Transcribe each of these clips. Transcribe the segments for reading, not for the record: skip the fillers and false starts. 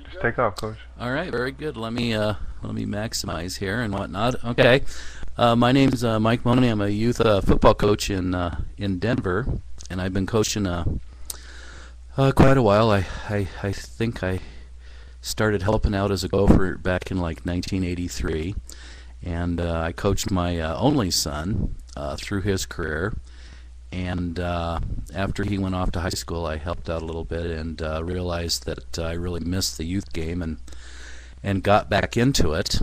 Just take off, Coach. All right, very good. Let me maximize here and whatnot. Okay, my name is Mike Money. I'm a youth football coach in Denver, and I've been coaching quite a while. I think I started helping out as a gopher back in like 1983, and I coached my only son through his career. And after he went off to high school, I helped out a little bit and realized that I really missed the youth game and got back into it.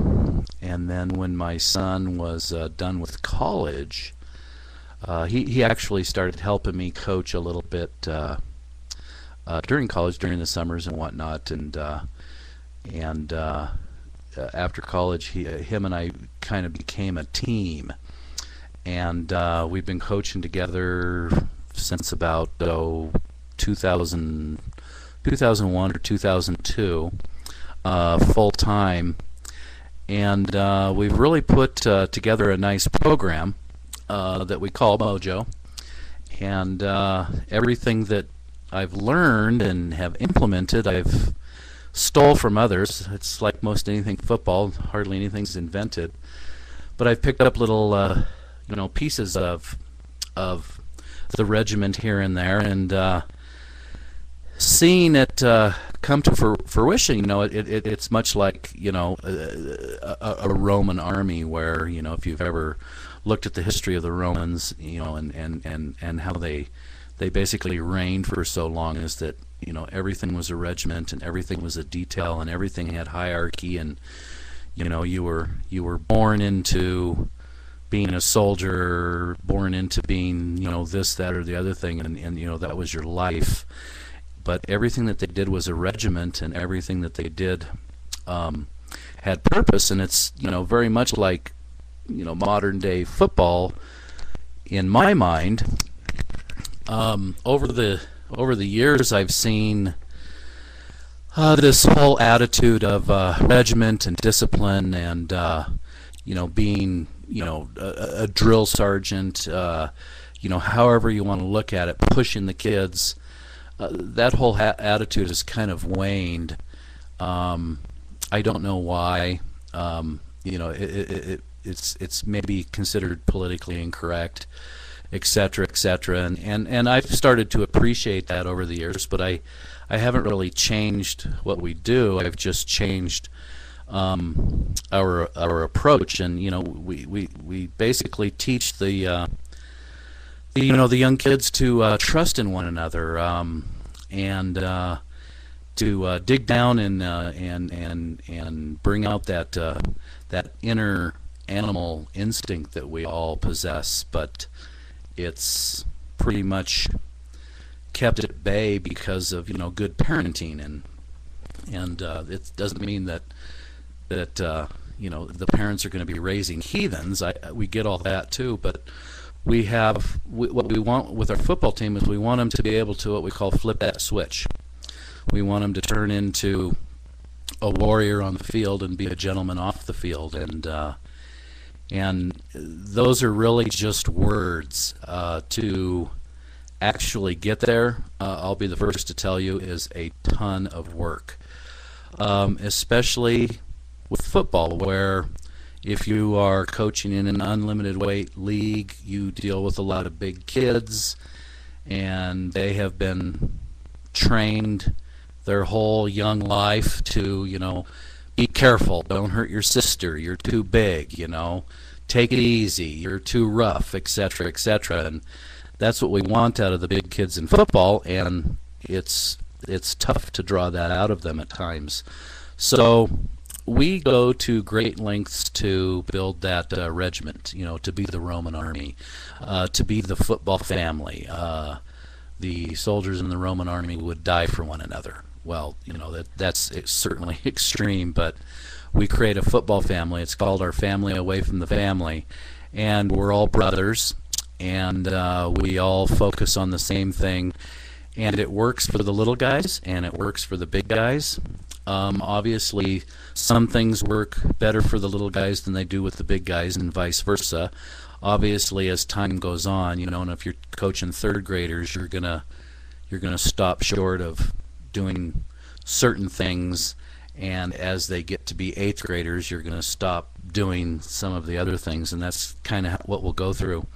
And then when my son was done with college, he actually started helping me coach a little bit during college, during the summers and whatnot. And after college, him and I kind of became a team. And we've been coaching together since about 2001 or 2002, full time. And we've really put together a nice program that we call Mojo. And everything that I've learned and have implemented, I've stole from others. It's like most anything football, hardly anything's invented. But I've picked up little pieces of the regiment here and there, and seeing it come to fruition. It's much like a Roman army, where if you've ever looked at the history of the Romans, and how they basically reigned for so long, is that everything was a regiment and everything was a detail and everything had hierarchy, and you were born into being a soldier, born into being this, that, or the other thing, and that was your life. But everything that they did was a regiment, and everything that they did had purpose. And it's very much like modern day football in my mind. Over the years, I've seen this whole attitude of regiment and discipline, and being a drill sergeant, however you want to look at it, pushing the kids. That whole attitude has kind of waned. I don't know why. It's maybe considered politically incorrect, etc., etc. And I've started to appreciate that over the years, but I haven't really changed what we do. I've just changed our approach, and we basically teach the young kids to trust in one another, and to dig down and bring out that inner animal instinct that we all possess, but it's pretty much kept at bay because of good parenting, and it doesn't mean that the parents are going to be raising heathens. We get all that too, but what we want with our football team is we want them to be able to, what we call, flip that switch. We want them to turn into a warrior on the field and be a gentleman off the field, and those are really just words. To actually get there, I'll be the first to tell you, is a ton of work, especially with football, where if you are coaching in an unlimited weight league, you deal with a lot of big kids, and they have been trained their whole young life to be careful, don't hurt your sister, you're too big, take it easy, you're too rough, etc., etc. And that's what we want out of the big kids in football, and it's tough to draw that out of them at times. So we go to great lengths to build that regiment, to be the Roman army, to be the football family. The soldiers in the Roman army would die for one another. Well, that's certainly extreme, but we create a football family. It's called our family away from the family, and we're all brothers, and we all focus on the same thing, and it works for the little guys, and it works for the big guys. Obviously, some things work better for the little guys than they do with the big guys, and vice versa. Obviously, as time goes on, and if you're coaching third graders, you're gonna stop short of doing certain things, and as they get to be eighth graders, you're going to stop doing some of the other things, and that's kind of what we'll go through.